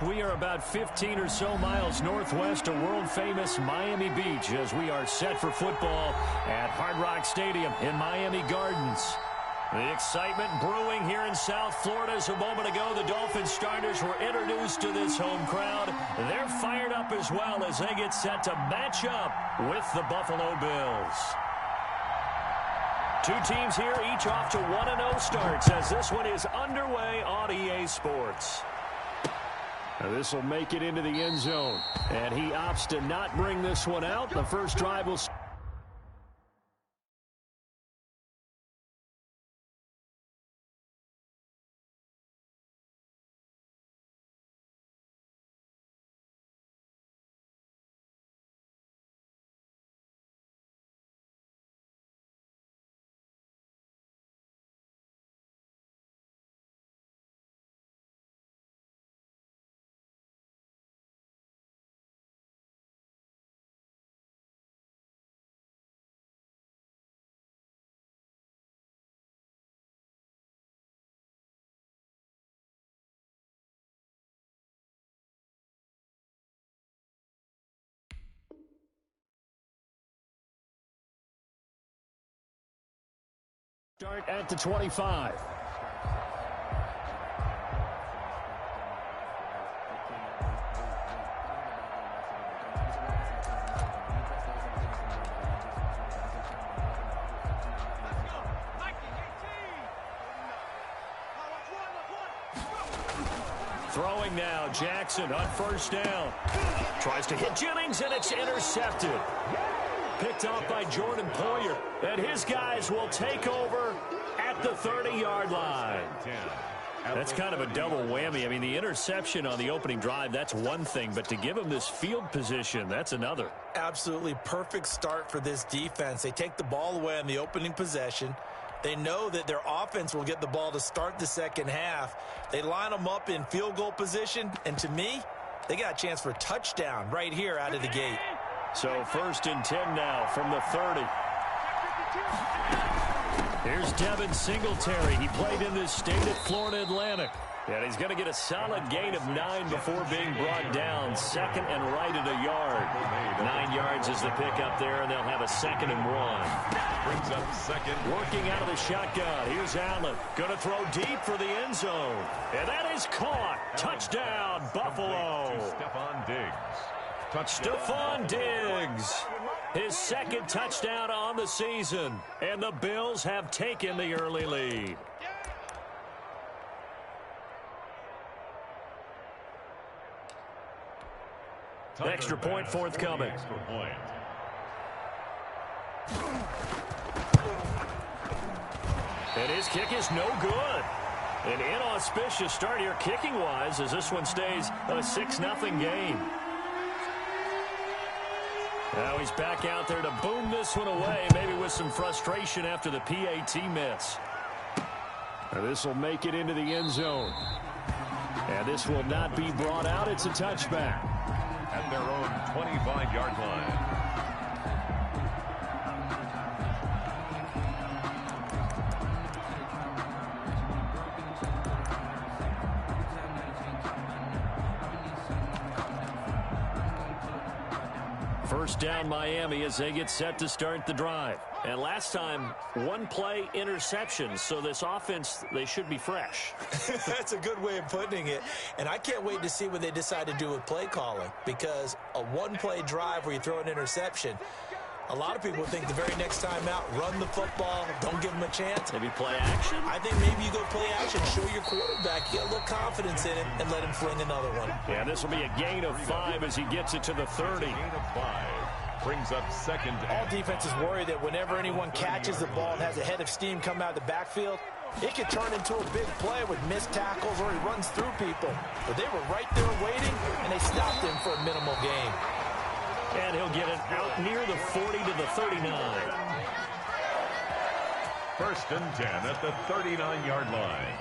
We are about 15 or so miles northwest of world-famous Miami Beach as we are set for football at Hard Rock Stadium in Miami Gardens. The excitement brewing here in South Florida as a moment ago the Dolphins starters were introduced to this home crowd. They're fired up as well as they get set to match up with the Buffalo Bills. Two teams here, each off to 1-0 starts as this one is underway on EA Sports. This will make it into the end zone, and he opts to not bring this one out. The first drive will... Start at the 25. Throwing now, Jackson on first down. Tries to hit Jennings, and it's intercepted. Picked off by Jordan Poyer, and his guys will take over at the 30-yard line. That's kind of a double whammy. I mean, the interception on the opening drive, that's one thing, but to give him this field position, that's another. Absolutely perfect start for this defense. They take the ball away on the opening possession. They know that their offense will get the ball to start the second half. They line them up in field goal position, and to me, they got a chance for a touchdown right here out of the gate. So 1st and 10 now from the 30. Here's Devin Singletary. He played in this state at Florida Atlantic. And he's going to get a solid gain of 9 before being brought down. 2nd and right at a yard. 9 yards is the pickup there, and they'll have a 2nd and 1. Brings up 2nd. Working out of the shotgun. Here's Allen. Going to throw deep for the end zone. And that is caught. Touchdown, Buffalo. Stephon Diggs. Stephon Diggs, his 2nd touchdown on the season, and the Bills have taken the early lead. Extra point forthcoming. And his kick is no good. An inauspicious start here kicking-wise as this one stays a 6-0 game. Now he's back out there to boom this one away, maybe with some frustration after the PAT miss. This will make it into the end zone. And this will not be brought out. It's a touchback. At their own 25-yard line. First down Miami as they get set to start the drive. And last time, 1-play interception. So this offense, they should be fresh. That's a good way of putting it. And I can't wait to see what they decide to do with play calling. Because a 1-play drive where you throw an interception, a lot of people think the very next time out, run the football, don't give them a chance. Maybe play action? I think maybe you go play action, show your quarterback, get a little confidence in him, and let him fling another one. Yeah, this will be a gain of 5 as he gets it to the 30. Gain of 5. Brings up 2nd. All defenses worry that whenever anyone catches the ball and has a head of steam come out of the backfield, it could turn into a big play with missed tackles or he runs through people. But they were right there waiting, and they stopped him for a minimal gain. And he'll get it out near the 40 to the 39. 1st and 10 at the 39-yard line.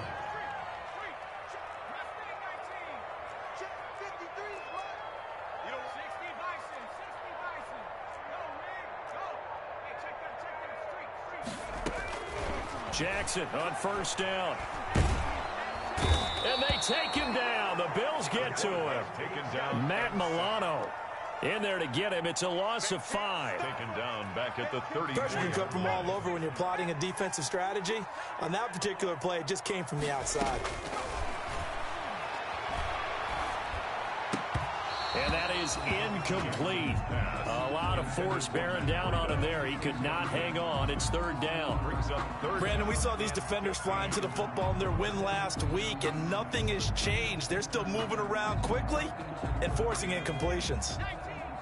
Jackson on first down. And they take him down. The Bills get to him. Matt Milano in there to get him. It's a loss of 5. Taken down back at the 30. Pressure can come from all over when you're plotting a defensive strategy. On that particular play, it just came from the outside. And that is incomplete. A lot of force bearing down on him there. He could not hang on. It's 3rd down. Brandon, we saw these defenders flying to the football in their win last week, and nothing has changed. They're still moving around quickly and forcing incompletions.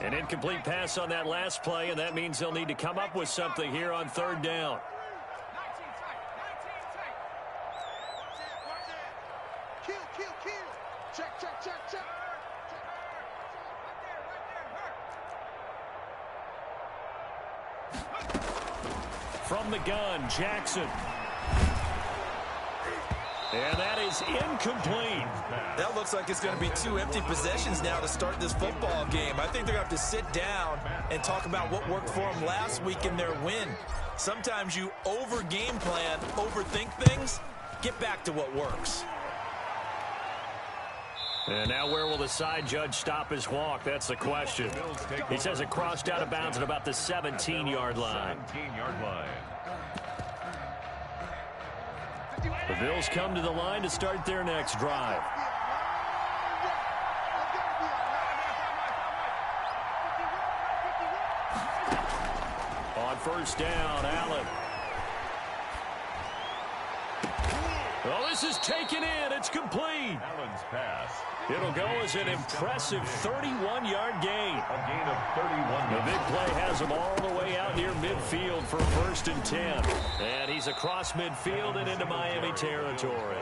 An incomplete pass on that last play, and that means they'll need to come up with something here on 3rd down. From the gun, Jackson. And that is incomplete. That looks like it's going to be 2 empty possessions now to start this football game. I think they're going to have to sit down and talk about what worked for them last week in their win. Sometimes you over-game plan, overthink things. Get back to what works. And now where will the side judge stop his walk? That's the question. He says it crossed out of bounds at about the 17-yard line. 17-yard line. The Bills come to the line to start their next drive. On 1st down, Allen. Oh, this is taken in. It's complete. Allen's pass. It'll go as an impressive 31-yard gain. A gain of 31. The big play has him all the way out near midfield for 1st and 10. And he's across midfield and into Miami territory.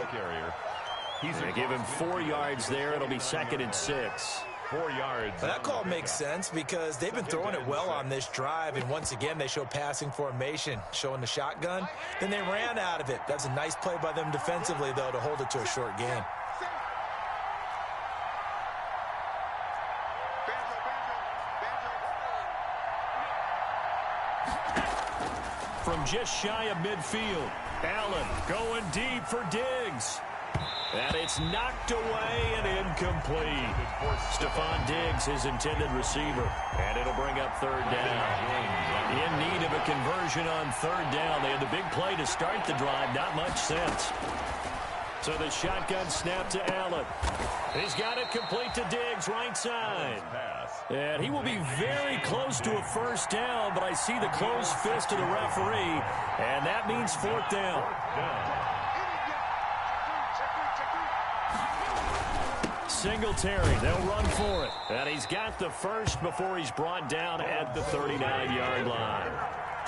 They give him 4 yards there. It'll be 2nd and 6. 4 yards. That call makes sense because they've been throwing it well on this drive, and once again they show passing formation, showing the shotgun. Then they ran out of it. That's a nice play by them defensively, though, to hold it to a short gain. From just shy of midfield, Allen going deep for Diggs. And it's knocked away and incomplete. Stephon Diggs, his intended receiver. And it'll bring up 3rd down. In need of a conversion on 3rd down. They had the big play to start the drive. Not much sense. So the shotgun snap to Allen. He's got it complete to Diggs, right side. And he will be very close to a 1st down, but I see the closed fist of the referee, and that means 4th down. Singletary, they'll run for it. And he's got the first before he's brought down at the 39-yard line.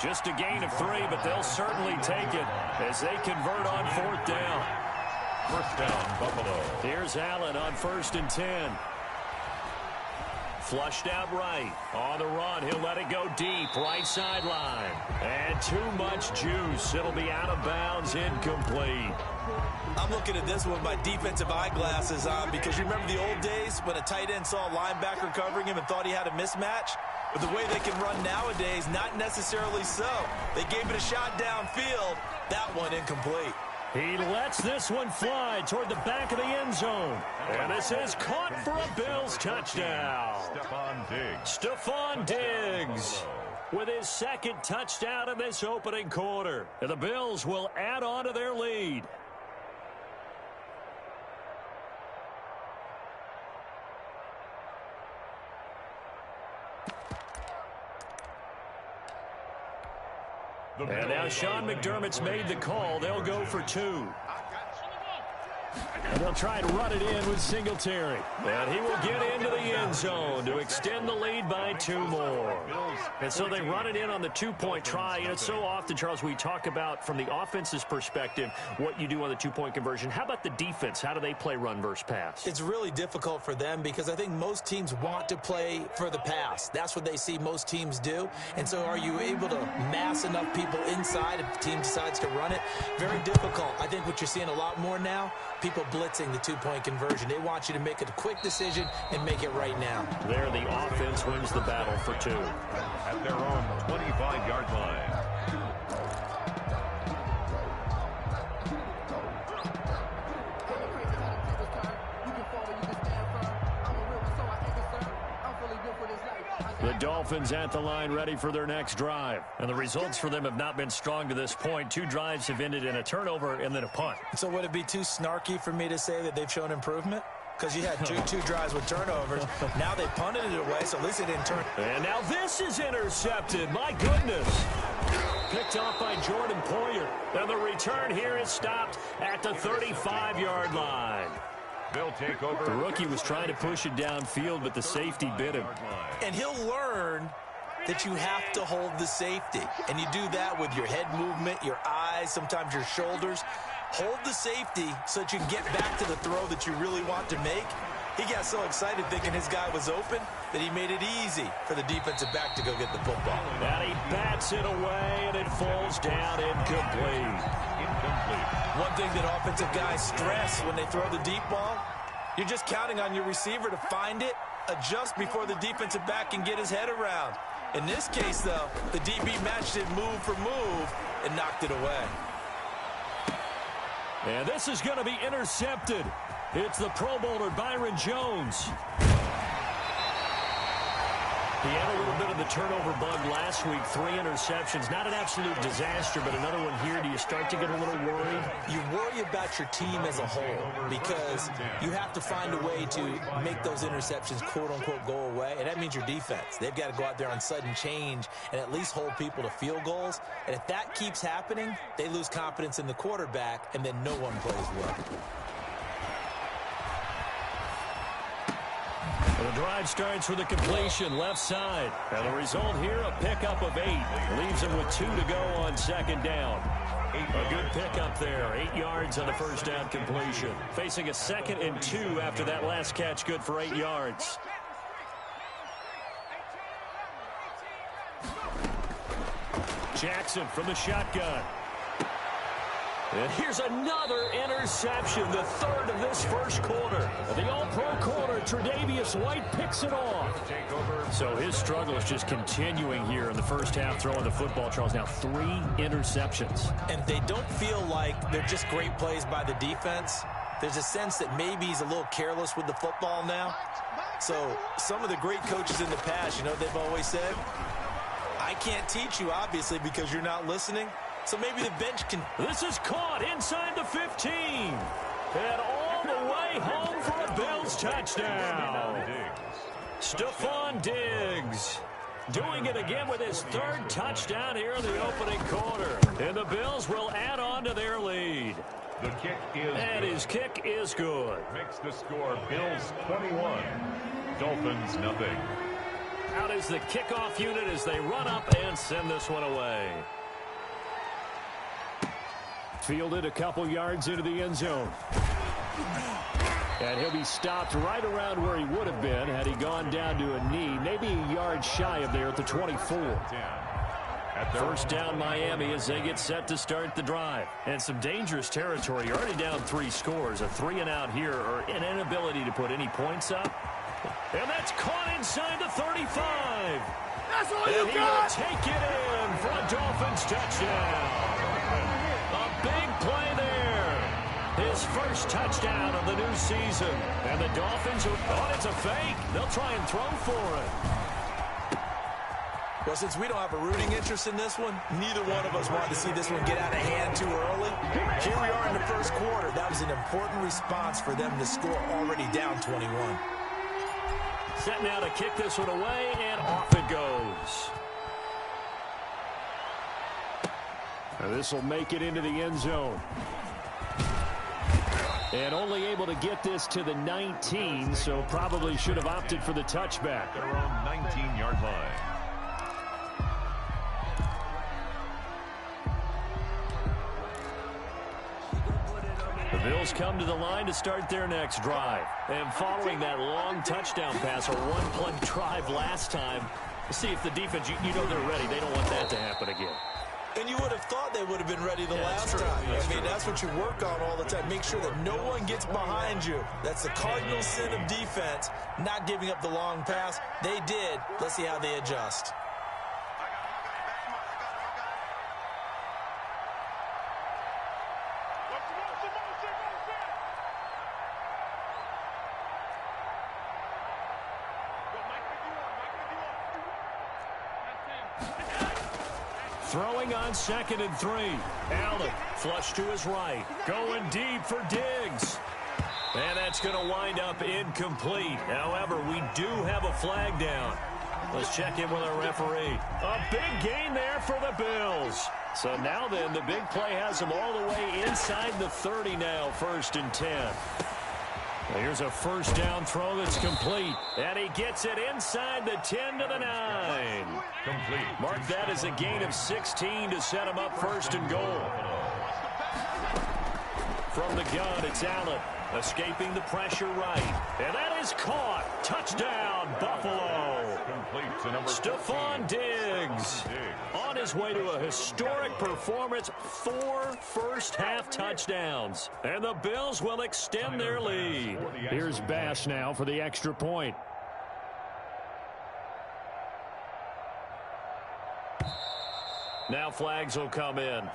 Just a gain of 3, but they'll certainly take it as they convert on 4th down. 1st down, Buffalo. Here's Allen on 1st and 10. Flushed out right. On the run, he'll let it go deep. Right sideline. And too much juice. It'll be out of bounds, incomplete. I'm looking at this with my defensive eyeglasses on because you remember the old days when a tight end saw a linebacker covering him and thought he had a mismatch? But the way they can run nowadays, not necessarily so. They gave it a shot downfield. That one incomplete. He lets this one fly toward the back of the end zone. And this is caught for a Bills touchdown. Stephon Diggs. Stephon Diggs with his 2nd touchdown in this opening quarter. And the Bills will add on to their lead. And now Sean McDermott's made the call. They'll go for 2. And they'll try and run it in with Singletary. And he will get into the end zone to extend the lead by 2 more. And so they run it in on the 2-point try. And it's so often, Charles, we talk about from the offense's perspective what you do on the 2-point conversion. How about the defense? How do they play run versus pass? It's really difficult for them because I think most teams want to play for the pass. That's what they see most teams do. And so are you able to mass enough people inside if the team decides to run it? Very difficult. I think what you're seeing a lot more now, people blitzing the 2-point conversion. They want you to make a quick decision and make it right now. There, the offense wins the battle for 2. At their own 25-yard line. You can follow, you can Dolphins at the line ready for their next drive. And the results for them have not been strong to this point. 2 drives have ended in a turnover and then a punt. So would it be too snarky for me to say that they've shown improvement? Because you had two drives with turnovers. Now they punted it away, so at least they didn't turn. And now this is intercepted. My goodness. Picked off by Jordan Poyer. And the return here is stopped at the 35-yard line. They'll take over. The rookie was trying to push it downfield, but the safety bit him. And he'll learn that you have to hold the safety. And you do that with your head movement, your eyes, sometimes your shoulders. Hold the safety so that you can get back to the throw that you really want to make. He got so excited thinking his guy was open that he made it easy for the defensive back to go get the football. And he bats it away, and it falls down incomplete. One thing that offensive guys stress when they throw the deep ball, you're just counting on your receiver to find it, adjust before the defensive back can get his head around. In this case, though, the DB matched it move for move and knocked it away. And this is going to be intercepted. It's the Pro Bowler Byron Jones. He had a little bit of the turnover bug last week, 3 interceptions. Not an absolute disaster, but another one here. Do you start to get a little worried? You worry about your team as a whole because you have to find a way to make those interceptions, quote-unquote, go away, and that means your defense. They've got to go out there on sudden change and at least hold people to field goals. And if that keeps happening, they lose confidence in the quarterback, and then no one plays well. The drive starts with a completion left side. And the result here, a pickup of 8. Leaves him with 2 to go on second down. A good pickup there. 8 yards on the first down completion. Facing a 2nd and 2 after that last catch, good for 8 yards. Jackson from the shotgun. And here's another interception, the 3rd of this first quarter. The all-pro corner, Tre'Davious White, picks it off. So his struggle is just continuing here in the first half, throwing the football. Charles, now 3 interceptions. And they don't feel like they're just great plays by the defense. There's a sense that maybe he's a little careless with the football now. So some of the great coaches in the past, you know, they've always said, I can't teach you, obviously, because you're not listening. So maybe the bench can... This is caught inside the 15. And all the way home for a Bills touchdown. Stephon Diggs doing it again with his 3rd touchdown here in the opening quarter. And the Bills will add on to their lead. The kick is and good. His kick is good. Makes the score Bills 21, Dolphins nothing. Out is the kickoff unit as they run up and send this one away. Fielded a couple yards into the end zone. And he'll be stopped right around where he would have been had he gone down to a knee, maybe a yard shy of there at the 24. First down Miami as they get set to start the drive. And some dangerous territory. You're already down 3 scores. A 3-and-out here or an inability to put any points up. And that's caught inside the 35. That's all and you got. Will take it in for a Dolphins touchdown. A big play there. His first touchdown of the new season. And the Dolphins are, oh, it's a fake. They'll try and throw for it. Well, since we don't have a rooting interest in this one, neither one of us wanted to see this one get out of hand too early. Here we are in the first quarter. That was an important response for them to score already down 21. Set now to kick this one away, and off it goes. This will make it into the end zone. And only able to get this to the 19, so probably should have opted for the touchback. Their own 19-yard line. The Bills come to the line to start their next drive. And following that long touchdown pass, a one-play drive last time, see if the defense, you know they're ready. They don't want that to happen again. And you would have thought they would have been ready the last time. I mean, that's what you work on all the time. Make sure that no one gets behind you. That's the cardinal sin of defense, not giving up the long pass. They did. Let's see how they adjust. Throwing on 2nd and 3. Allen flush to his right. Going deep for Diggs. And that's going to wind up incomplete. However, we do have a flag down. Let's check in with our referee. A big gain there for the Bills. So now then, the big play has them all the way inside the 30 now, 1st and 10. Here's a first down throw that's complete. And he gets it inside the 10 to the 9. Complete. Mark that as a gain of 16 to set him up 1st and goal. From the gun, it's Allen. Escaping the pressure right. And that is caught. Touchdown, Buffalo. Complete to number Stephon Diggs. On his way to a historic performance, 4 first-half touchdowns. And the Bills will extend their lead. Here's Bass now for the extra point. Now flags will come in.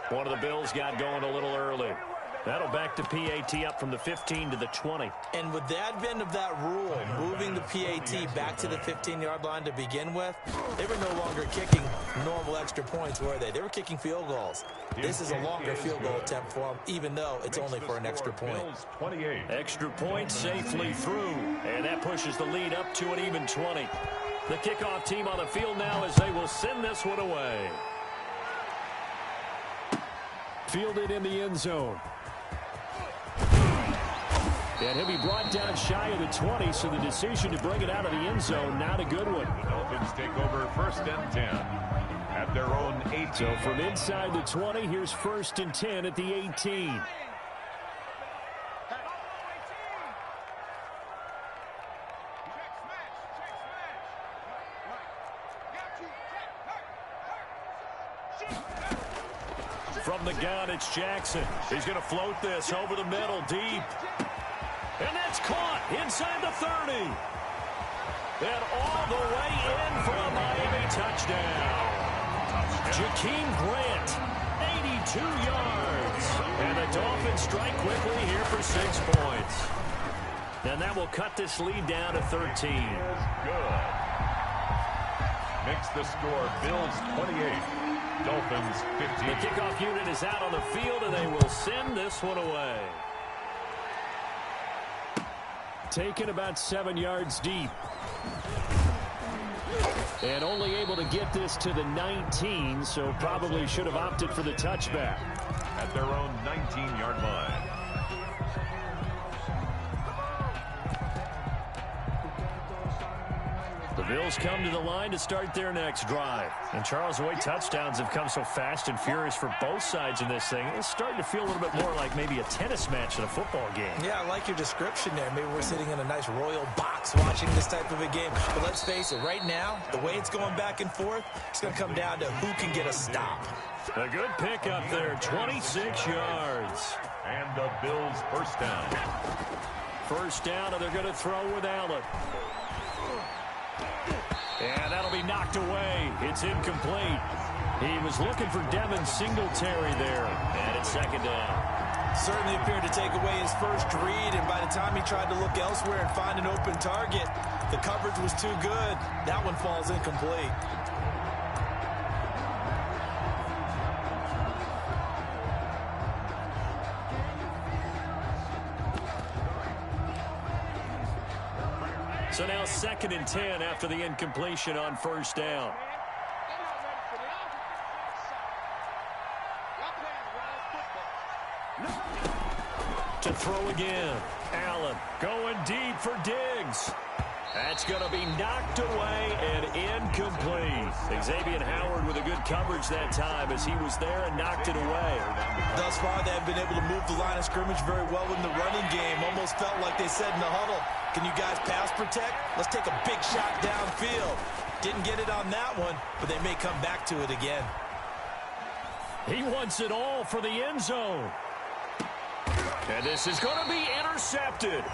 One of the Bills got going a little early. That'll back the PAT up from the 15 to the 20. And with the advent of that rule, moving the PAT back to the 15-yard line to begin with, they were no longer kicking normal extra points, were they? They were kicking field goals. This is a longer field goal attempt for them, even though it's only for an extra point. Extra point safely through, and that pushes the lead up to an even 20. The kickoff team on the field now as they will send this one away. Fielded in the end zone. And he'll be brought down shy of the 20, so the decision to bring it out of the end zone, not a good one. The Dolphins take over 1st and 10 at their own 18. So from inside the 20, here's 1st and 10 at the 18. From the gun, it's Jackson. He's going to float this over the middle, deep. And that's caught inside the 30. And all the way in for a Miami touchdown. Jakeem Grant, 82 yards. And the Dolphins strike quickly here for 6 points. And that will cut this lead down to 13. Good. Makes the score Bills 28. Dolphins 15. The kickoff unit is out on the field, and they will send this one away. Taken about 7 yards deep. And only able to get this to the 19, so probably should have opted for the touchback. At their own 19-yard line. The Bills come to the line to start their next drive. And Charles, the way touchdowns have come so fast and furious for both sides in this thing, it's starting to feel a little bit more like maybe a tennis match in a football game. Yeah, I like your description there. Maybe we're sitting in a nice royal box watching this type of a game. But let's face it, right now, the way it's going back and forth, it's going to come down to who can get a stop. A good pick up there, 26 yards. And the Bills first down. First down, and they're going to throw with Allen. And that'll be knocked away. It's incomplete. He was looking for Devin Singletary there. And it's 2nd down. Certainly appeared to take away his first read, and by the time he tried to look elsewhere and find an open target, the coverage was too good. That one falls incomplete. So now 2nd and 10 after the incompletion on first down. To throw again. Allen going deep for Diggs. That's going to be knocked away and incomplete. Xavier Howard with a good coverage that time as he was there and knocked it away. Thus far, they have been able to move the line of scrimmage very well in the running game. Almost felt like they said in the huddle, can you guys pass protect? Let's take a big shot downfield. Didn't get it on that one, but they may come back to it again. He wants it all for the end zone. And this is going to be intercepted.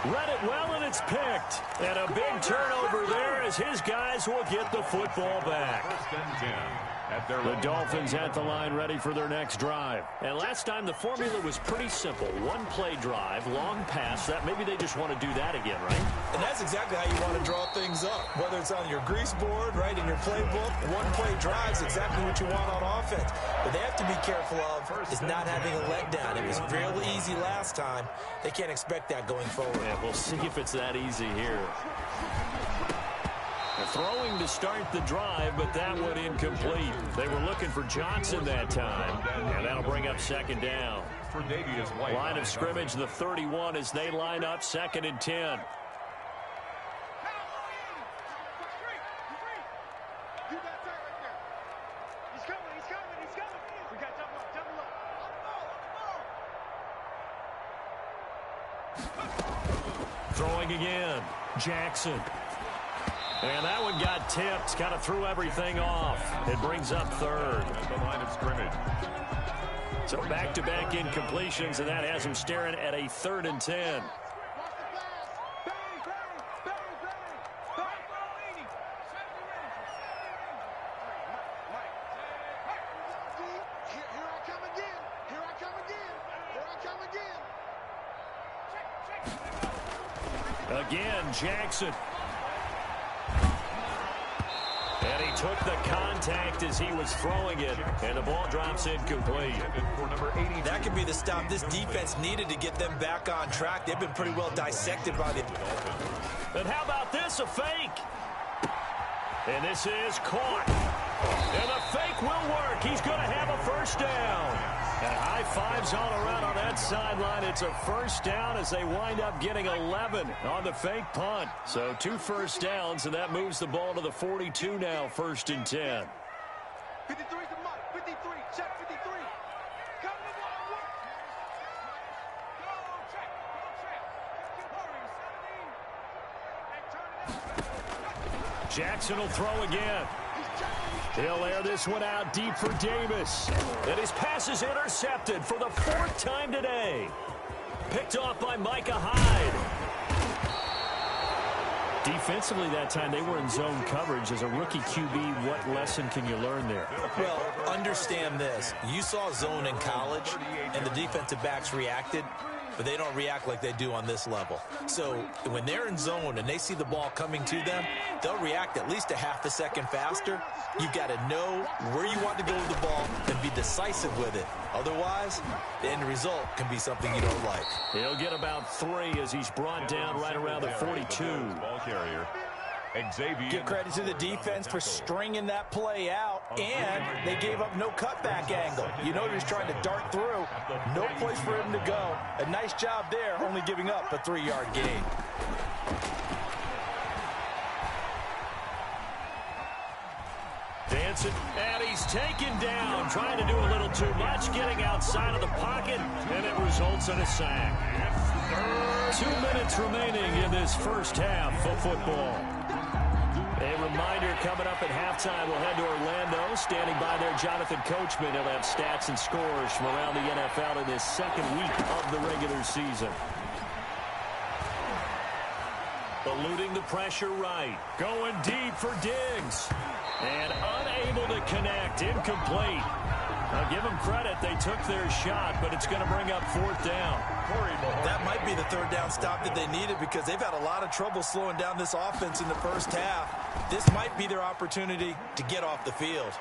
Read it well, and it's picked. And a big turnover there as his guys will get the football back. 1st and 10 The Dolphins at the line ready for their next drive. And last time the formula was pretty simple. One-play drive, long pass. That maybe they just want to do that again, right? And that's exactly how you want to draw things up. Whether it's on your grease board, right, in your playbook, one-play drive is exactly what you want on offense. What they have to be careful of is not having a letdown. It was real easy last time. They can't expect that going forward. Yeah, we'll see if it's that easy here. Throwing to start the drive, but that one incomplete. They were looking for Johnson that time, and that'll bring up second down. Line of scrimmage, the 31, as they line up 2nd and 10. Throwing again, Jackson. And that one got tipped, kind of threw everything off. It brings up 3rd. The line of scrimmage. So back-to-back incompletions, and that has him staring at a 3rd and 10. Again, Jackson. And he took the contact as he was throwing it, and the ball drops incomplete. That could be the stop this defense needed to get them back on track. They've been pretty well dissected by the... And how about this, a fake? And this is caught. And the fake will work. He's going to have a first down. And high fives all around on that sideline. It's a first down as they wind up getting 11 on the fake punt. So 2 first downs, and that moves the ball to the 42 now, 1st and 10. 53 to Mike. 53. Check 53. Come to the ball. Go check. Keep hurrying. 17. And turn it up. Jackson will throw again. He'll air this one out deep for Davis. And his pass is intercepted for the 4th time today. Picked off by Micah Hyde. Defensively that time, they were in zone coverage. As a rookie QB, what lesson can you learn there? Well, understand this. You saw zone in college, and the defensive backs reacted, but they don't react like they do on this level. So when they're in zone and they see the ball coming to them, they'll react at least a half a second faster. You've got to know where you want to go with the ball and be decisive with it. Otherwise, the end result can be something you don't like. He'll get about 3 as he's brought down right around the 42. Ball carrier. Xavier. Give credit to the defense for stringing that play out, and they gave up no cutback angle. You know he was trying to dart through. No place for him to go. A nice job there, only giving up a 3-yard gain. Dancing, and he's taken down, trying to do a little too much, getting outside of the pocket, and it results in a sack. 2 minutes remaining in this first half of football. A reminder coming up at halftime, we'll head to Orlando. Standing by there, Jonathan Coachman. He'll have stats and scores from around the NFL in this 2nd week of the regular season. Eluding the pressure right. Going deep for Diggs. And unable to connect. Incomplete. I'll give them credit. They took their shot, but it's going to bring up 4th down. That might be the 3rd down stop that they needed because they've had a lot of trouble slowing down this offense in the first half. This might be their opportunity to get off the field.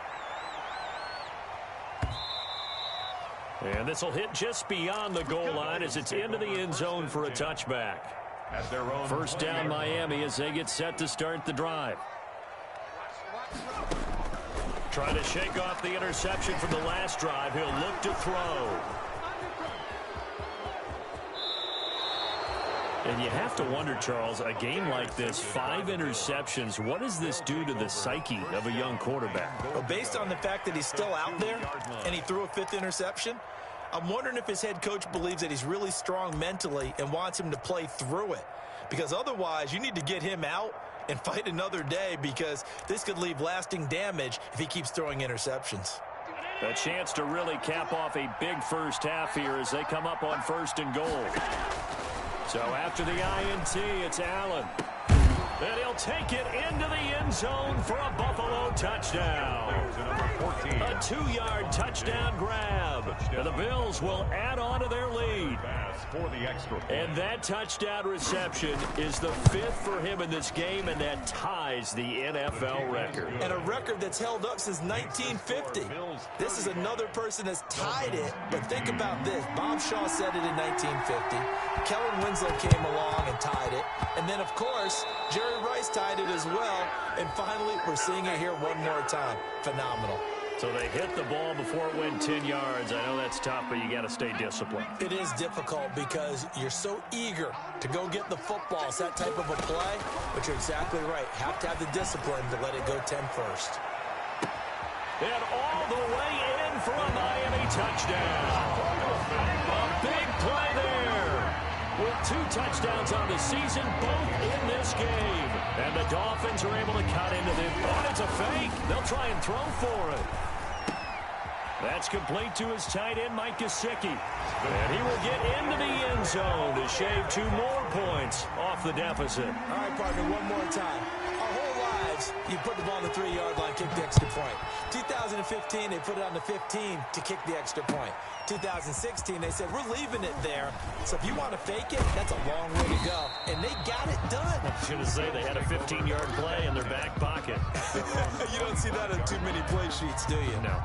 And this will hit just beyond the goal line as it's into the end zone for a touchback. First down Miami as they get set to start the drive. Trying to shake off the interception from the last drive. He'll look to throw. And you have to wonder, Charles, a game like this, 5 interceptions, what does this do to the psyche of a young quarterback? Well, based on the fact that he's still out there and he threw a 5th interception, I'm wondering if his head coach believes that he's really strong mentally and wants him to play through it. Because otherwise, you need to get him out and fight another day because this could leave lasting damage if he keeps throwing interceptions. A chance to really cap off a big first half here as they come up on 1st and goal. So after the INT, it's Allen. And he'll take it into the end zone for a Buffalo touchdown. A 2-yard touchdown grab. And the Bills will add on to their lead. And that touchdown reception is the 5th for him in this game, and that ties the NFL record. And a record that's held up since 1950. This is another person that's tied it, but think about this. Bob Shaw said it in 1950. Kellen Winslow came along and tied it. And then, of course, Jerry Rice tied it as well. And finally, we're seeing it here one more time. Phenomenal. So they hit the ball before it went 10 yards. I know that's tough, but you got to stay disciplined. It is difficult because you're so eager to go get the football. It's that type of a play, but you're exactly right. Have to have the discipline to let it go 10 first. And all the way in for a Miami touchdown. A big play there. With 2 touchdowns on the season, both in this game. And the Dolphins are able to cut into them. Oh, it's a fake. They'll try and throw for it. That's complete to his tight end, Mike Gesicki. And he will get into the end zone to shave 2 more points off the deficit. All right, partner, one more time. Our whole lives, you put the ball on the 3-yard line, kick the extra point. 2015, they put it on the 15 to kick the extra point. 2016, they said, we're leaving it there. So if you want to fake it, that's a long way to go. And they got it done. I was going to say they had a 15-yard play in their back pocket. You don't see that on too many play sheets, do you? No.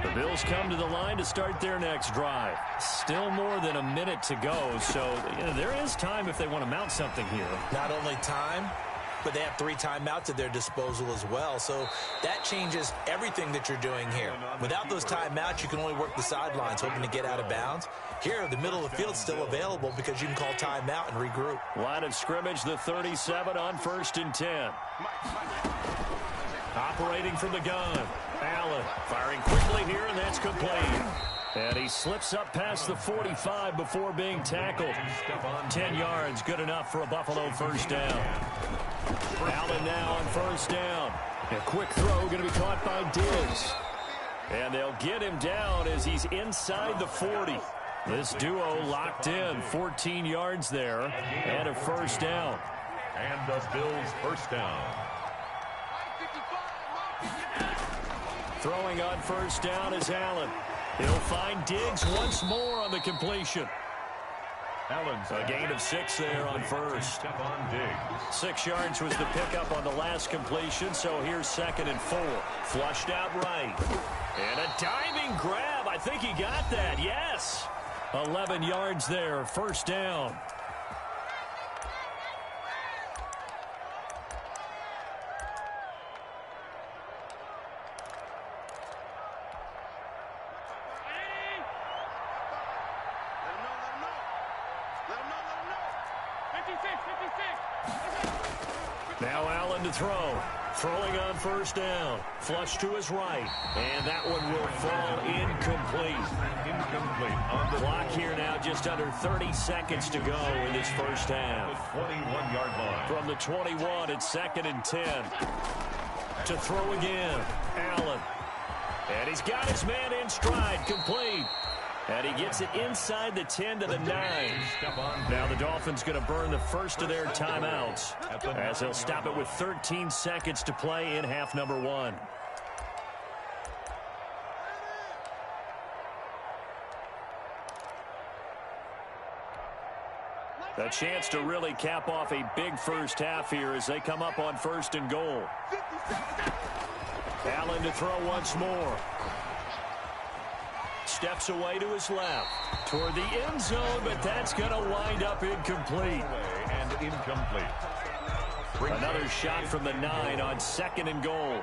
The Bills come to the line to start their next drive. Still more than a minute to go, so there is time if they want to mount something here. Not only time, but they have 3 timeouts at their disposal as well, so that changes everything that you're doing here. Without those timeouts, you can only work the sidelines, hoping to get out of bounds. Here, the middle of the field is still available because you can call timeout and regroup. Line of scrimmage, the 37 on 1st and 10. Operating from the gun. Allen firing quickly here, and that's complete. And he slips up past the 45 before being tackled. 10 yards, good enough for a Buffalo first down. Allen now on first down. A quick throw going to be caught by Diggs. And they'll get him down as he's inside the 40. This duo locked in, 14 yards there, and a first down. And the Bills first down. Throwing on first down is Allen. He'll find Diggs once more on the completion. Allen's a gain of 6 there on first. 6 yards was the pickup on the last completion, so here's 2nd and 4. Flushed out right. And a diving grab. I think he got that. Yes. 11 yards there. First down. Now Allen to throw. Throwing on first down. Flush to his right. And that one will fall incomplete. On the clock here now, just under 30 seconds to go in this first half. 21-yard line. From the 21, it's 2nd and 10. To throw again. Allen. And he's got his man in stride. Complete. And he gets it inside the 10 to the 9. Now the Dolphins going to burn the first of their timeouts as they'll stop it with 13 seconds to play in half number 1. A chance to really cap off a big first half here as they come up on 1st and goal. Allen to throw once more. Steps away to his left toward the end zone, but that's going to wind up incomplete. And incomplete. Another shot from the 9 on 2nd and goal.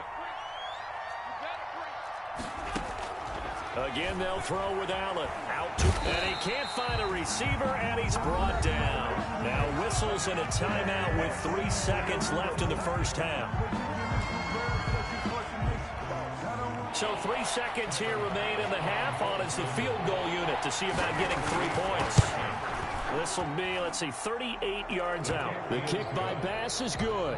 Again, they'll throw with Allen. Out to, and he can't find a receiver, and he's brought down. Now whistles and a timeout with 3 seconds left in the first half. So 3 seconds here remain in the half. On is the field goal unit to see about getting 3 points. This will be, let's see, 38 yards out. The kick by Bass is good.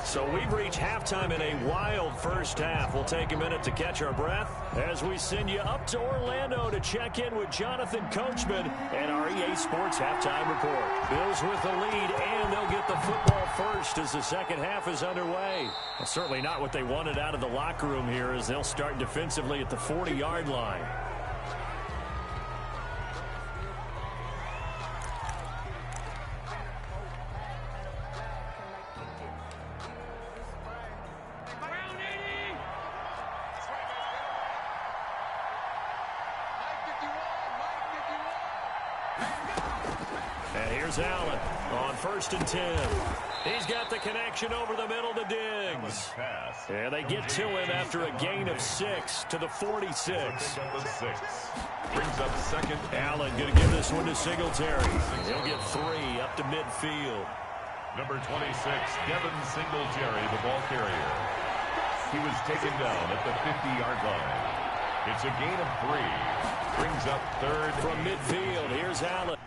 So we've reached halftime in a wild first half. We'll take a minute to catch our breath as we send you up to Orlando to check in with Jonathan Coachman and our EA Sports Halftime Report. Bills with the lead, and they'll get the football first as the second half is underway. Well, certainly not what they wanted out of the locker room here as they'll start defensively at the 40-yard line. And here's Allen on 1st and 10. He's got the connection over the middle to Diggs. And they get to him after a gain of 6 to the 46. Brings up second. Allen going to give this one to Singletary. He'll get 3 up to midfield. Number 26, Devin Singletary, the ball carrier. He was taken down at the 50-yard line. It's a gain of 3. Brings up third. From midfield, here's Allen.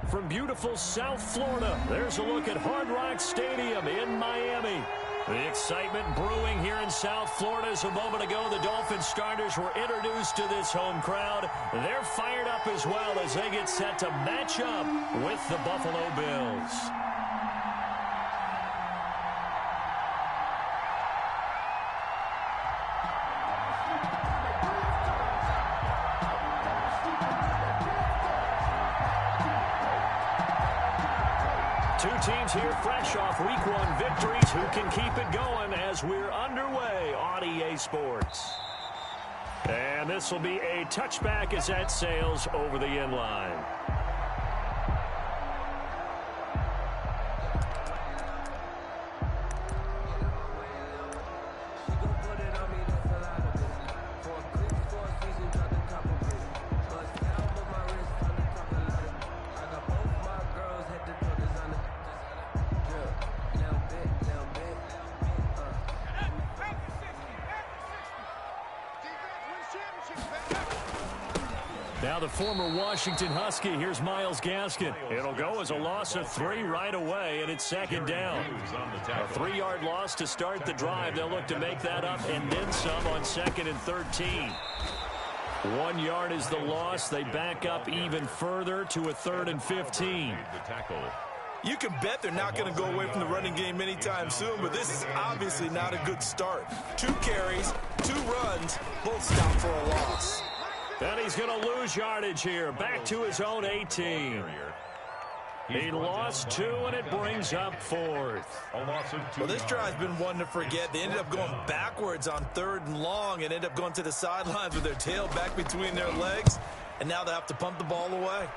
from beautiful South Florida. There's a look at Hard Rock Stadium in Miami. The excitement brewing here in South Florida. As a moment ago, the Dolphins starters were introduced to this home crowd. They're fired up as well as they get set to match up with the Buffalo Bills. Two teams here fresh off Week 1 victories who can keep it going as we're underway on EA Sports. And this will be a touchback as that sails over the end line. Now the former Washington Husky, here's Myles Gaskin. It'll go as a loss of 3 right away, and it's second down. A 3-yard loss to start the drive. They'll look to make that up and then some on 2nd and 13. 1 yard is the loss. They back up even further to a 3rd and 15. You can bet they're not going to go away from the running game anytime soon, but this is obviously not a good start. 2 carries, 2 runs, both stop for a loss. And he's going to lose yardage here. Back to his own 18. He lost 2, and it brings up 4th. Well, this drive's been one to forget. They ended up going backwards on 3rd and long and ended up going to the sidelines with their tail back between their legs. And now they have to pump the ball away.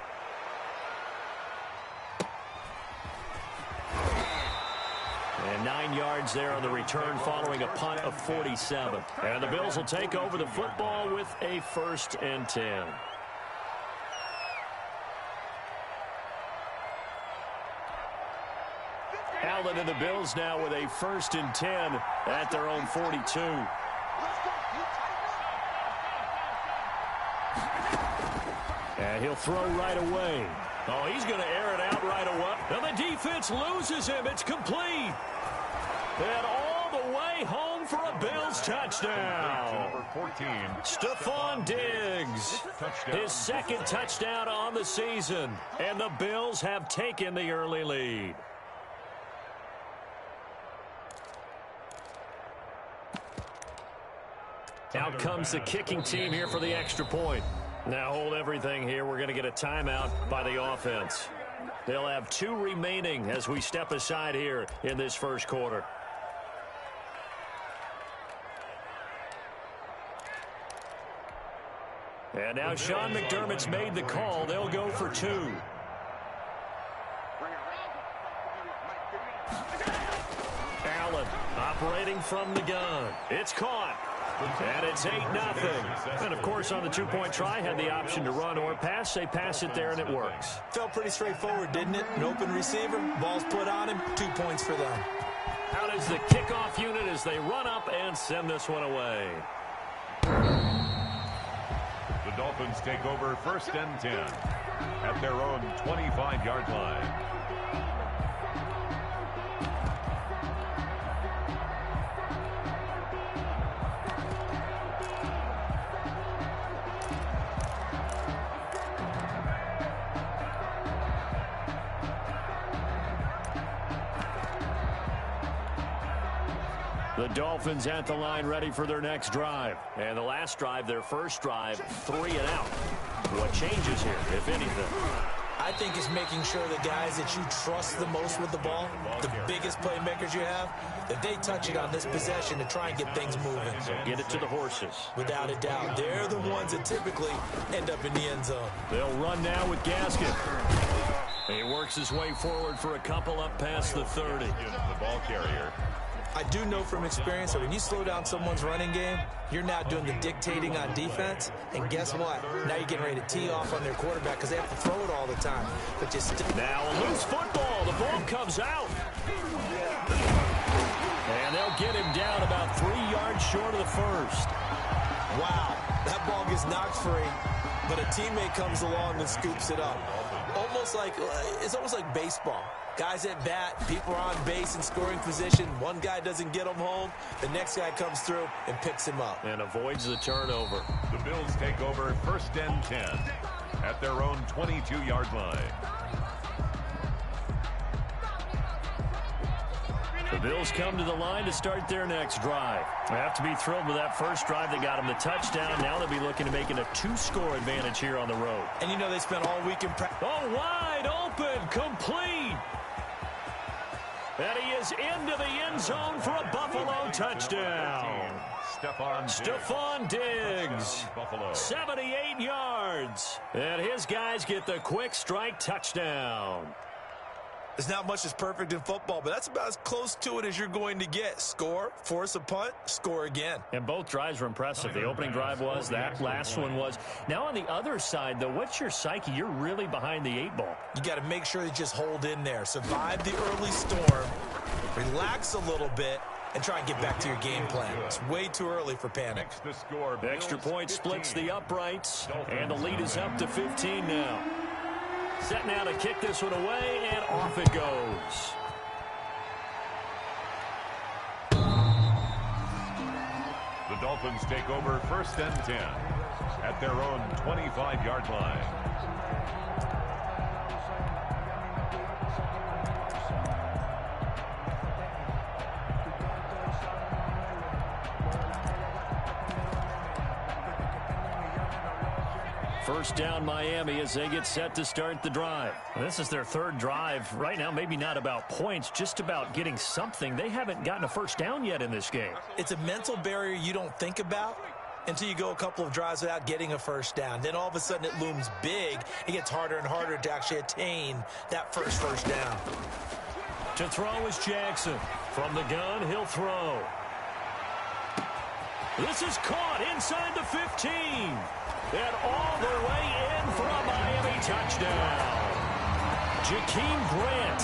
And 9 yards there on the return following a punt of 47. And the Bills will take over the football with a 1st and 10. Allen and the Bills now with a 1st and 10 at their own 42. And he'll throw right away. Oh, he's going to air it out right away. And the defense loses him. It's complete. And all the way home for a Bills touchdown. Stephon Diggs, his 2nd touchdown on the season. And the Bills have taken the early lead. Out comes the kicking team here for the extra point. Now hold everything here. We're going to get a timeout by the offense. They'll have 2 remaining as we step aside here in this first quarter. And now Sean McDermott's made the call. They'll go for 2. Allen operating from the gun. It's caught. And it's 8-0. And, of course, on the 2-point try, had the option to run or pass. They pass it there, and it works. Felt pretty straightforward, didn't it? An open receiver, ball's put on him, 2 points for them. Out is the kickoff unit as they run up and send this one away. The Dolphins take over 1st and 10 at their own 25-yard line. The Dolphins at the line ready for their next drive. And the last drive, their first drive, 3 and out. What changes here, if anything? I think it's making sure the guys that you trust the most with the ball, the biggest playmakers you have, that they touch it on this possession to try and get things moving. So get it to the horses. Without a doubt. They're the ones that typically end up in the end zone. They'll run now with Gaskin. He works his way forward for a couple up past the 30. The ball carrier. I do know from experience that when you slow down someone's running game, you're now doing the dictating on defense. And guess what? Now you're getting ready to tee off on their quarterback because they have to throw it all the time. But just now a loose football. The ball comes out. And they'll get him down about 3 yards short of the first. Wow. That ball gets knocked free, but a teammate comes along and scoops it up. It's almost like baseball. Guys at bat, people are on base in scoring position. One guy doesn't get him home. The next guy comes through and picks him up. And avoids the turnover. The Bills take over 1st and 10 at their own 22-yard line. The Bills come to the line to start their next drive. They have to be thrilled with that first drive that got them the touchdown. Now they'll be looking to make it a 2-score advantage here on the road. And you know they spent all week in practice. Oh, wide open, complete. And he is into the end zone for a Buffalo touchdown. Stephon Diggs, 78 yards. And his guys get the quick strike touchdown. There's not much that's perfect in football, but that's about as close to it as you're going to get. Score, force a punt, score again. And both drives were impressive. The opening drive was, that last one was. Now on the other side, though, what's your psyche? You're really behind the 8 ball. You got to make sure you just hold in there. Survive the early storm, relax a little bit, and try and get back to your game plan. It's way too early for panic. The extra point splits the uprights, and the lead is up to 15 now. Set now to kick this one away, and off it goes. The Dolphins take over 1st and 10 at their own 25-yard line. First down Miami as they get set to start the drive. This is their 3rd drive. Right now, maybe not about points, just about getting something. They haven't gotten a first down yet in this game. It's a mental barrier you don't think about until you go a couple of drives without getting a first down. Then all of a sudden it looms big. It gets harder and harder to actually attain that first down. To throw is Jackson. From the gun, he'll throw. This is caught inside the 15. And all the way in for a Miami touchdown. Jakeem Grant,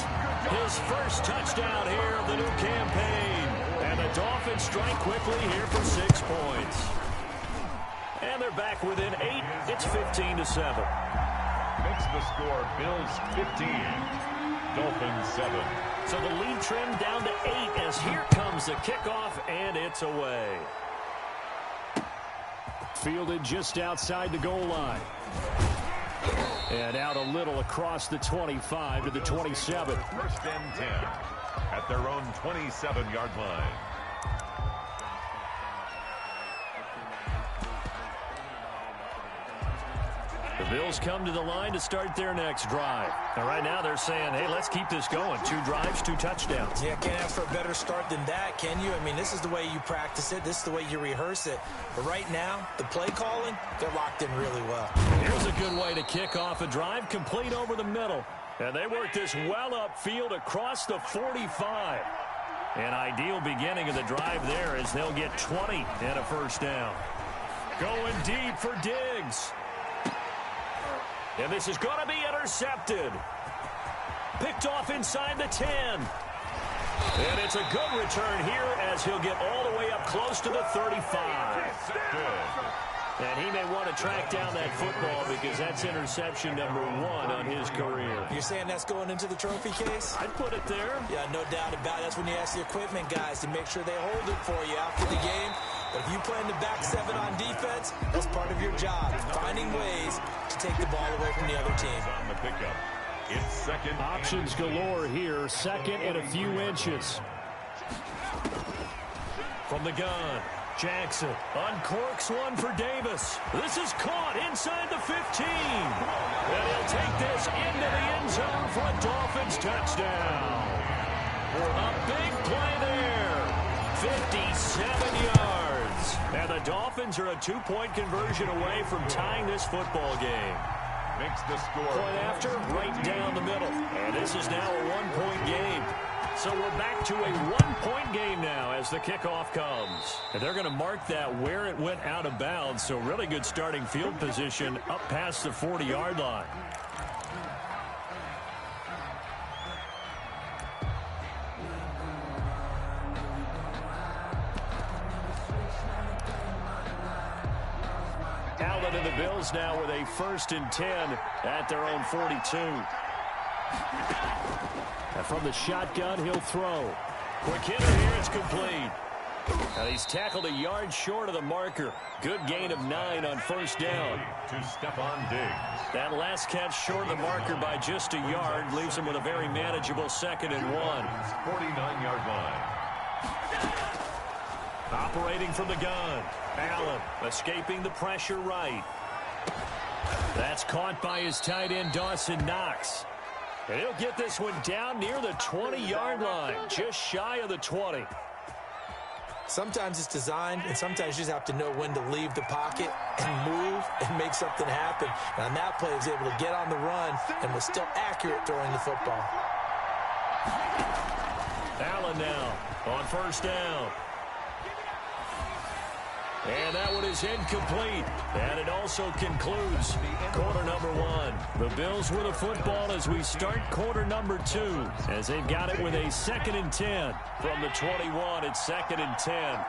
his first touchdown here of the new campaign. And the Dolphins strike quickly here for 6 points. And they're back within 8. It's 15-7. Makes the score Bills 15, Dolphins 7. So the lead trimmed down to 8 as here comes the kickoff, and it's away. Fielded just outside the goal line. And out a little across the 25 to the 27. 1st and 10 at their own 27-yard line. The Bills come to the line to start their next drive. And right now they're saying, hey, let's keep this going. 2 drives, 2 touchdowns. Yeah, can't ask for a better start than that, can you? I mean, this is the way you practice it. This is the way you rehearse it. But right now, the play calling, they're locked in really well. Here's a good way to kick off a drive, complete over the middle. And they work this well upfield across the 45. An ideal beginning of the drive there as they'll get 20 and a first down. Going deep for Diggs. And this is going to be intercepted. Picked off inside the 10. And it's a good return here as he'll get all the way up close to the 35. And he may want to track down that football because that's interception number 1 on his career. You're saying that's going into the trophy case? I'd put it there. Yeah, no doubt about it. That's when you ask the equipment guys to make sure they hold it for you after the game. But if you play in the back 7 on defense, that's part of your job. Finding ways to take the ball away from the other team. On the pickup. It's second. Options galore here. Second and a few inches. From the gun, Jackson uncorks one for Davis. This is caught inside the 15. And he'll take this into the end zone for a Dolphins touchdown. A big play there. 57 yards. And the Dolphins are a 2-point conversion away from tying this football game. Makes the score. Point after, right down the middle. And this is now a 1-point game. So we're back to a 1-point game now as the kickoff comes. And they're going to mark that where it went out of bounds. So really good starting field position up past the 40-yard line. Allen and the Bills now with a 1st and 10 at their own 42. And from the shotgun, he'll throw. Quick hitter here, it's complete. And he's tackled a yard short of the marker. Good gain of 9 on 1st down. To Stephon Diggs. That last catch short of the marker by just a yard leaves him with a very manageable 2nd and 1. 49-yard line. Operating from the gun. Allen escaping the pressure right. That's caught by his tight end, Dawson Knox. And he'll get this one down near the 20-yard line, just shy of the 20. Sometimes it's designed, and sometimes you just have to know when to leave the pocket and move and make something happen. And on that play, he was able to get on the run and was still accurate throwing the football. Allen now on 1st down. And that one is incomplete. And it also concludes quarter number 1. The Bills with a football as we start quarter number 2. As they've got it with a 2nd and 10. From the 21, it's 2nd and 10.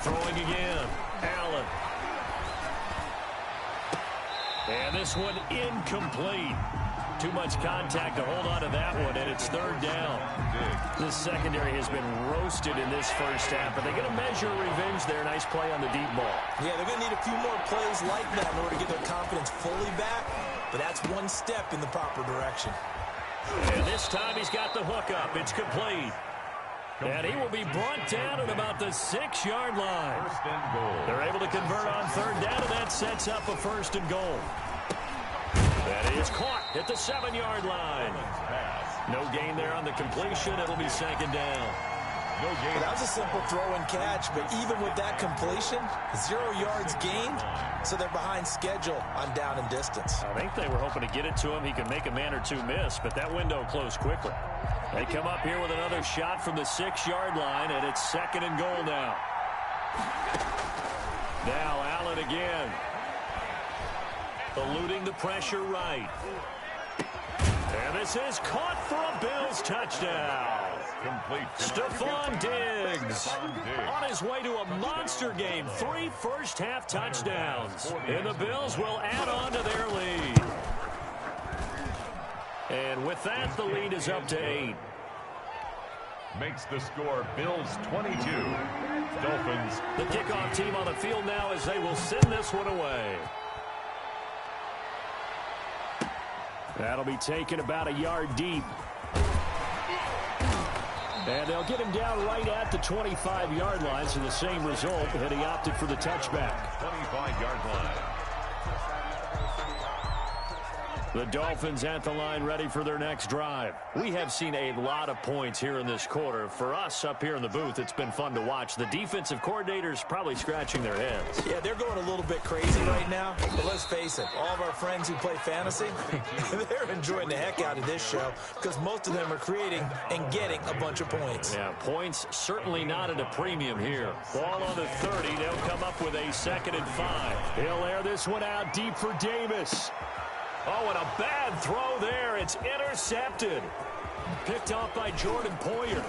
Throwing again. Allen. And this one incomplete. Too much contact to hold on to that one, and it's 3rd down. This secondary has been roasted in this first half, but they're going to measure revenge there. Nice play on the deep ball. Yeah, they're going to need a few more plays like that in order to get their confidence fully back, but that's one step in the proper direction. And this time he's got the hook up. It's complete. And he will be brought down at about the 6-yard line. 1st and goal. They're able to convert on 3rd down, and that sets up a 1st and goal. That is caught at the 7-yard line. No gain there on the completion. It'll be 2nd down. No gain. That was a simple throw and catch, but even with that completion, 0 yards gained, so they're behind schedule on down and distance. I think they were hoping to get it to him. He could make a man or two miss, but that window closed quickly. They come up here with another shot from the 6-yard line, and it's 2nd and goal now. Now Allen again. Eluding the pressure right. And this is caught for a Bills touchdown. Complete. Stephon Diggs on his way to a monster game. 3 first-half touchdowns. And the Bills will add on to their lead. And with that, the lead is up to 8. Makes the score Bills 22. Dolphins. The kickoff team on the field now as they will send this one away. That'll be taken about a yard deep. And they'll get him down right at the 25-yard line, so the same result, and he opted for the touchback. 25-yard line. The Dolphins at the line ready for their next drive. We have seen a lot of points here in this quarter. For us up here in the booth, it's been fun to watch. The defensive coordinators probably scratching their heads. Yeah, they're going a little bit crazy right now. But let's face it, all of our friends who play fantasy, they're enjoying the heck out of this show because most of them are creating and getting a bunch of points. Yeah, points certainly not at a premium here. Ball on the 30. They'll come up with a 2nd and 5. He'll air this one out deep for Davis. Oh, and a bad throw there. It's intercepted. Picked off by Jordan Poyer.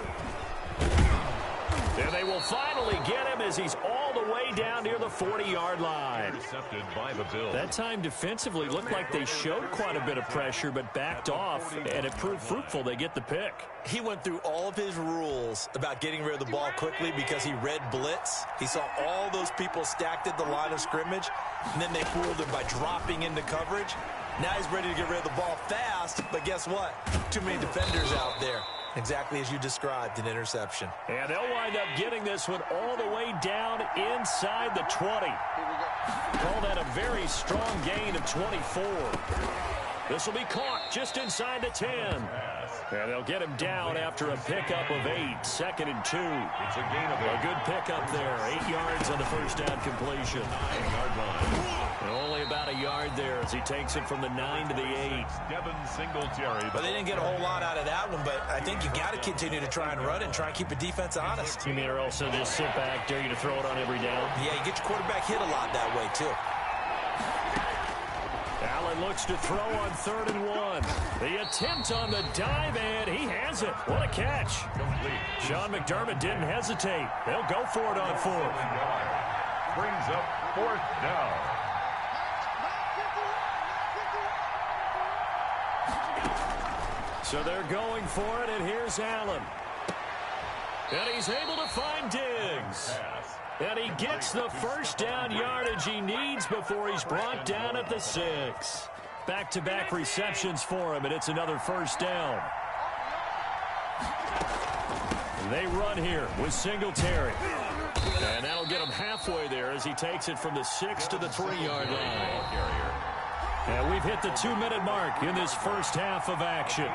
And they will finally get him as he's all the way down near the 40-yard line. Intercepted by the Bills. That time defensively looked like they showed quite a bit of pressure but backed off, and it proved fruitful. They get the pick. He went through all of his rules about getting rid of the ball quickly because he read blitz. He saw all those people stacked at the line of scrimmage, and then they fooled him by dropping into coverage. Now he's ready to get rid of the ball fast, but guess what? Too many defenders out there. Exactly as you described, an interception. And they'll wind up getting this one all the way down inside the 20. Call that a very strong gain of 24. This will be caught just inside the 10. And they'll get him down after a pickup of 8. 2nd and 2. It's a gain of a good pickup there. 8 yards on the first down completion. 9-yard line. And only about a yard there as he takes it from the 9 to the 8. Devin Singletary. But they didn't get a whole lot out of that one, but I think you got to continue to try and run it and try and keep the defense honest. You mean or else just sit back, dare you to throw it on every down? Yeah, you get your quarterback hit a lot that way, too. Allen looks to throw on 3rd and 1. The attempt on the dive, and he has it. What a catch. Complete. Sean McDermott didn't hesitate. They'll go for it on 4th. Brings up 4th down. So they're going for it, and here's Allen. And he's able to find Diggs. And he gets the first down yardage he needs before he's brought down at the 6. Back-to-back receptions for him, and it's another first down. They run here with Singletary. And that'll get him halfway there as he takes it from the 6 to the 3-yard line. And we've hit the 2-minute mark in this first half of action.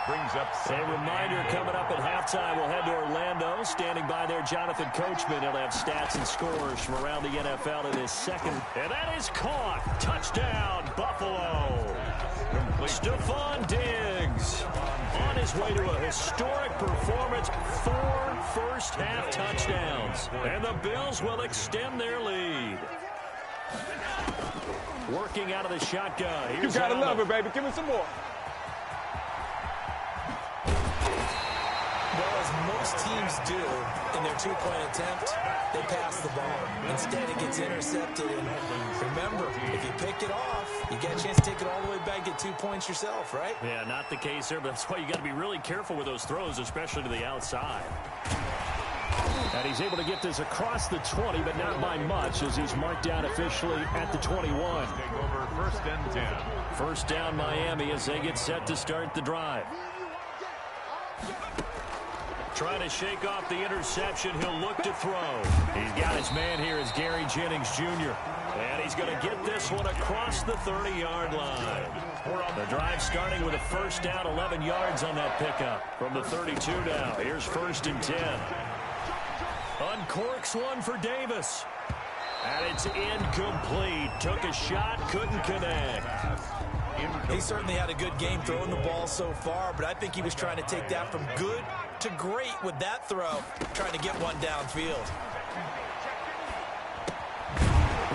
Brings up a reminder coming up at halftime. We'll head to Orlando. Standing by there, Jonathan Coachman. He'll have stats and scores from around the NFL in his second. And that is caught. Touchdown, Buffalo. Stephon Diggs on his way to a historic performance. 4 first-half touchdowns. And the Bills will extend their lead. Working out of the shotgun. Here's you gotta Allen. love it, baby. Give me some more. Well, as most teams do in their 2-point attempt, they pass the ball. Instead, it gets intercepted. And remember, if you pick it off, you get a chance to take it all the way back, get 2 points yourself, right? Yeah, not the case there, but that's why you got to be really careful with those throws, especially to the outside. And he's able to get this across the 20, but not by much, as he's marked down officially at the 21. Take over 1st and 10. First down, Miami, as they get set to start the drive. Trying to shake off the interception. He'll look to throw. He's got his man here as Gary Jennings Jr. And he's going to get this one across the 30-yard line. The drive starting with a first down, 11 yards on that pickup. From the 32 now, here's 1st and 10. Uncorks one for Davis. And it's incomplete. Took a shot, couldn't connect. He certainly had a good game throwing the ball so far, but I think he was trying to take that from good to great with that throw, trying to get one downfield.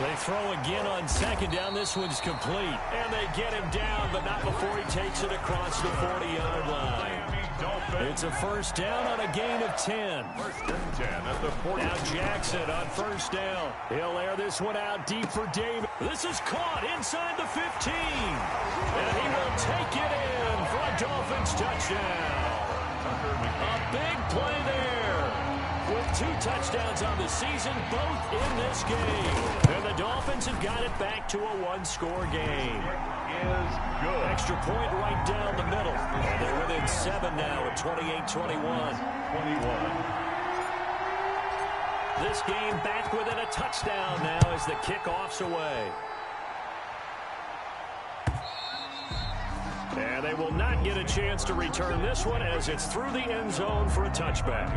They throw again on 2nd down. This one's complete. And they get him down, but not before he takes it across the 40-yard line. It's a first down on a gain of 10. 1st and 10 at the 40. Now Jackson on first down. He'll air this one out deep for Davis. This is caught inside the 15. And he will take it in for a Dolphins touchdown. A big play there. With 2 touchdowns on the season, both in this game. And the Dolphins have got it back to a 1-score game. Is good. Extra point right down the middle. And they're within 7 now at 28-21. 21. This game back within a touchdown now as the kickoff's away. And they will not get a chance to return this one as it's through the end zone for a touchback.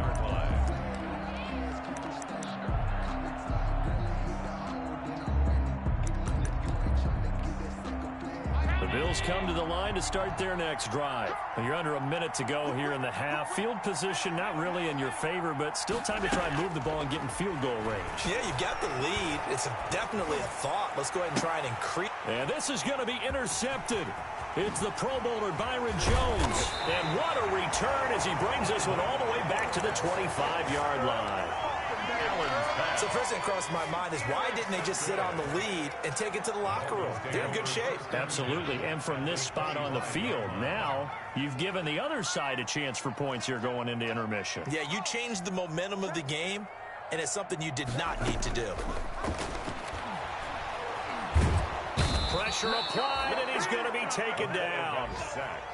The Bills come to the line to start their next drive. You're under a minute to go here in the half. Field position not really in your favor, but still time to try and move the ball and get in field goal range. Yeah, you've got the lead. It's definitely a thought. Let's go ahead and try and increase. And this is going to be intercepted. It's the Pro Bowler Byron Jones. And what a return as he brings this one all the way back to the 25-yard line. So first thing across my mind is why didn't they just sit on the lead and take it to the locker room? They're in good shape. Absolutely. And from this spot on the field, now you've given the other side a chance for points here going into intermission. Yeah, you changed the momentum of the game, and it's something you did not need to do. Pressure applied, and he's going to be taken down.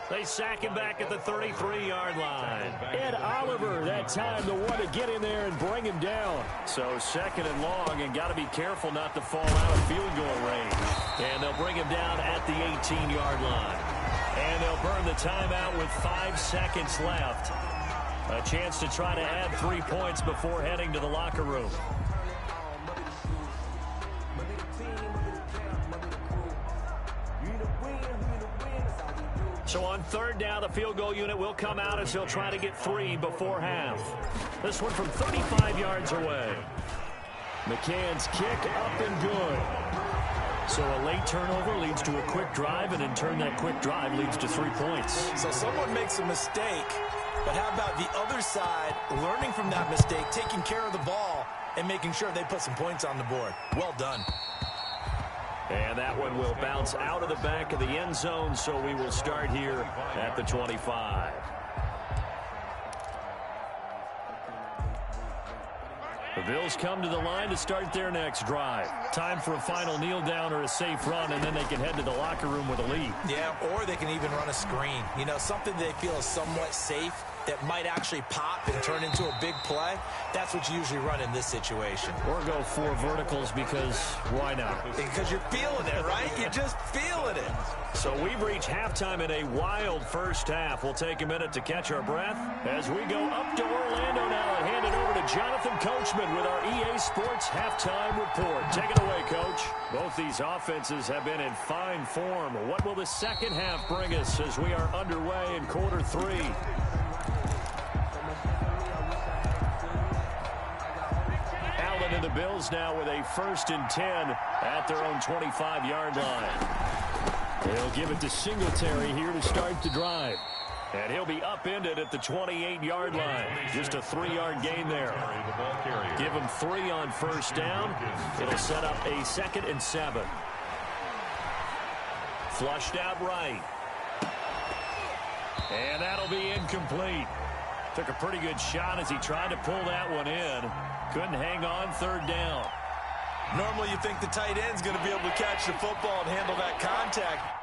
They sack him back at the 33-yard line. Ed Oliver, that time, the one to get in there and bring him down. So 2nd and long, and got to be careful not to fall out of field goal range. And they'll bring him down at the 18-yard line. And they'll burn the timeout with 5 seconds left. A chance to try to add 3 points before heading to the locker room. So on 3rd down, the field goal unit will come out as he'll try to get 3 before half. This one from 35 yards away. McCann's kick up and good. So a late turnover leads to a quick drive, and in turn that quick drive leads to 3 points. So someone makes a mistake, but how about the other side learning from that mistake, taking care of the ball, and making sure they put some points on the board? Well done. And that one will bounce out of the back of the end zone, so we will start here at the 25. The Bills come to the line to start their next drive. Time for a final kneel down or a safe run, and then they can head to the locker room with a lead. Yeah, or they can even run a screen. You know, something they feel is somewhat safe that might actually pop and turn into a big play. That's what you usually run in this situation. Or go 4 verticals because why not? Because you're feeling it, right? You're just feeling it. So we've reached halftime in a wild first half. We'll take a minute to catch our breath as we go up to Orlando now and hand it over to Jonathan Coachman with our EA Sports Halftime Report. Take it away, Coach. Both these offenses have been in fine form. What will the second half bring us as we are underway in quarter 3? Allen and the Bills now with a 1st and 10 at their own 25-yard line. They'll give it to Singletary here to start the drive. And he'll be upended at the 28-yard line. Just a 3-yard gain there. Give him 3 on 1st down. It'll set up a 2nd and 7. Flushed out right. And that'll be incomplete. Took a pretty good shot as he tried to pull that one in. Couldn't hang on 3rd down. Normally you think the tight end's going to be able to catch the football and handle that contact.